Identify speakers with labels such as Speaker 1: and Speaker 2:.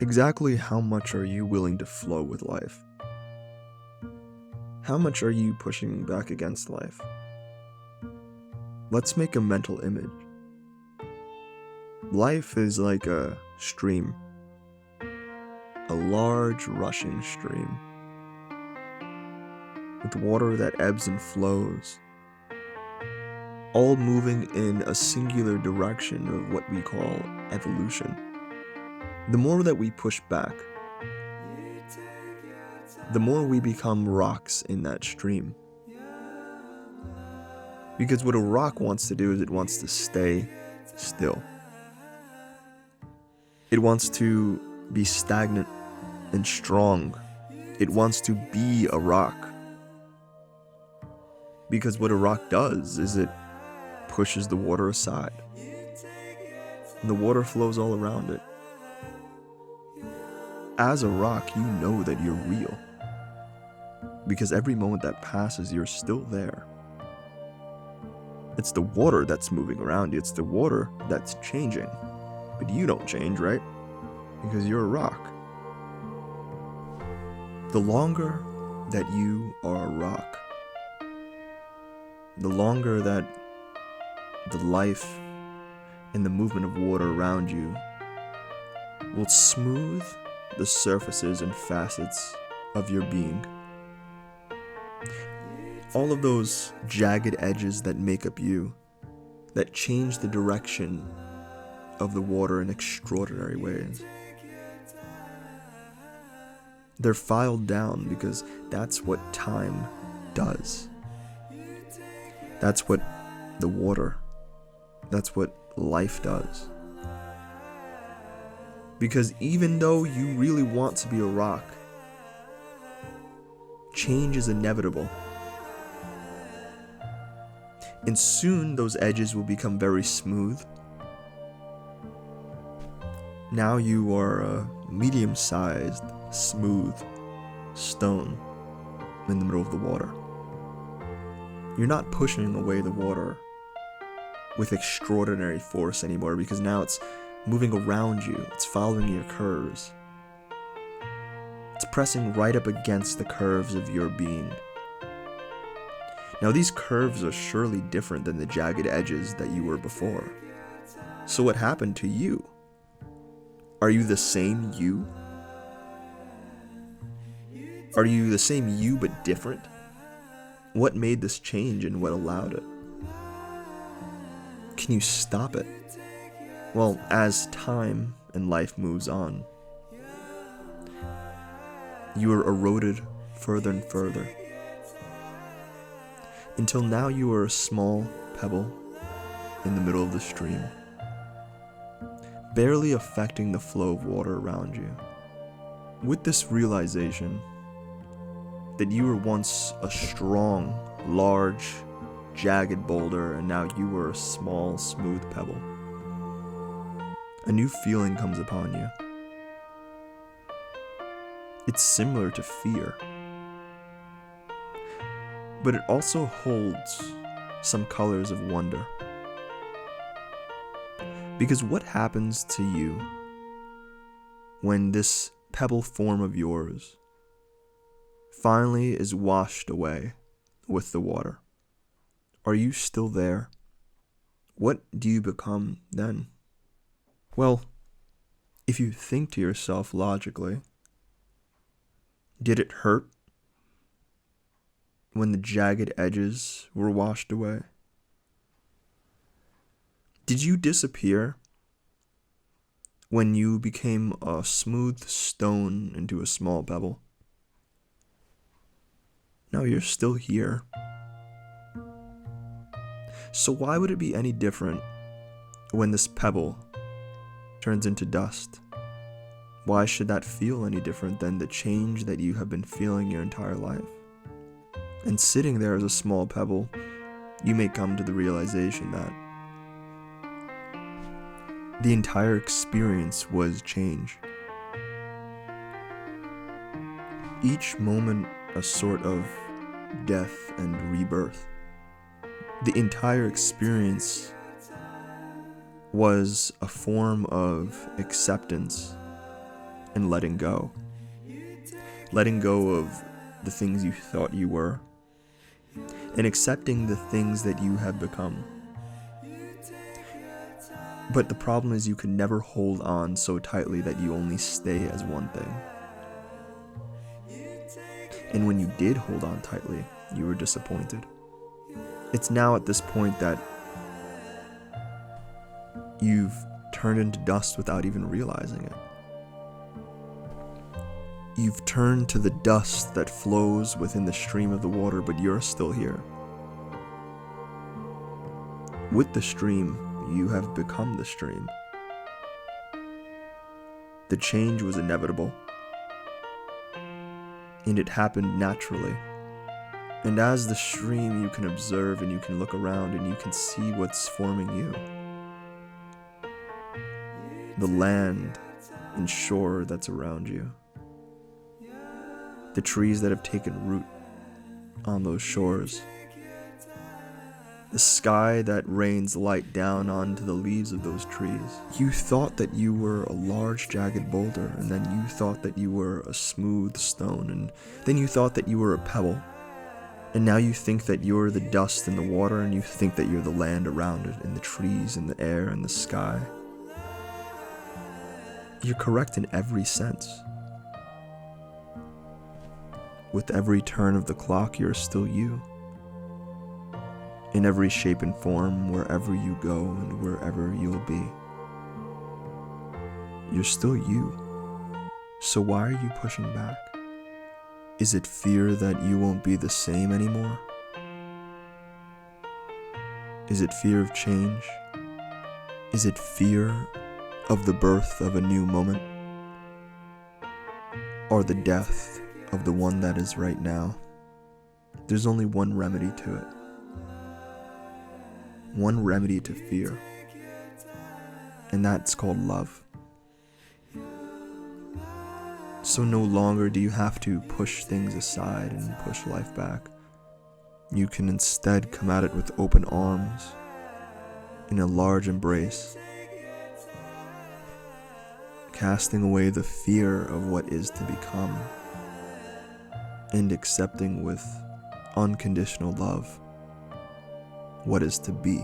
Speaker 1: Exactly how much are you willing to flow with life? How much are you pushing back against life? Let's make a mental image. Life is like a stream, a large rushing stream, with water that ebbs and flows, all moving in a singular direction of what we call evolution. The more that we push back, the more we become rocks in that stream. Because what a rock wants to do is it wants to stay still. It wants to be stagnant and strong. It wants to be a rock. Because what a rock does is it pushes the water aside. And the water flows all around it. As a rock, you know that you're real. Because every moment that passes, you're still there. It's the water that's moving around you. It's the water that's changing. But you don't change, right? Because you're a rock. The longer that you are a rock, the longer that the life and the movement of water around you will smooth the surfaces and facets of your being. All of those jagged edges that make up you, that change the direction of the water in extraordinary ways. They're filed down because that's what time does. That's what the water, that's what life does. Because even though you really want to be a rock, change is inevitable. And soon those edges will become very smooth. Now you are a medium-sized, smooth stone in the middle of the water. You're not pushing away the water with extraordinary force anymore because now it's moving around you. It's following your curves. It's pressing right up against the curves of your being. Now these curves are surely different than the jagged edges that you were before. So what happened to you? Are you the same you? Are you the same you but different? What made this change and what allowed it? Can you stop it? Well, as time and life moves on, you are eroded further and further, until now you are a small pebble in the middle of the stream, barely affecting the flow of water around you. With this realization that you were once a strong, large, jagged boulder and now you are a small, smooth pebble, a new feeling comes upon you. It's similar to fear, but it also holds some colors of wonder. Because what happens to you when this pebble form of yours finally is washed away with the water? Are you still there? What do you become then? Well, if you think to yourself logically, did it hurt when the jagged edges were washed away? Did you disappear when you became a smooth stone into a small pebble? No, you're still here. So why would it be any different when this pebble turns into dust? Why should that feel any different than the change that you have been feeling your entire life? And sitting there as a small pebble, you may come to the realization that the entire experience was change. Each moment a sort of death and rebirth. The entire experience was a form of acceptance and letting go. Letting go of the things you thought you were, and accepting the things that you have become. But the problem is you can never hold on so tightly that you only stay as one thing. And when you did hold on tightly, you were disappointed. It's now at this point that you've turned into dust without even realizing it. You've turned to the dust that flows within the stream of the water, but you're still here. With the stream, you have become the stream. The change was inevitable, and it happened naturally. And as the stream, you can observe and you can look around and you can see what's forming you. The land and shore that's around you. The trees that have taken root on those shores. The sky that rains light down onto the leaves of those trees. You thought that you were a large jagged boulder, and then you thought that you were a smooth stone, and then you thought that you were a pebble. And now you think that you're the dust in the water, and you think that you're the land around it, and the trees, and the air, and the sky. You're correct in every sense. With every turn of the clock, you're still you. In every shape and form, wherever you go and wherever you'll be. You're still you. So why are you pushing back? Is it fear that you won't be the same anymore? Is it fear of change? Is it fear of the birth of a new moment? Or the death of the one that is right now? There's only one remedy to it. One remedy to fear. And that's called love. So no longer do you have to push things aside and push life back. You can instead come at it with open arms, in a large embrace, casting away the fear of what is to become, and accepting with unconditional love what is to be.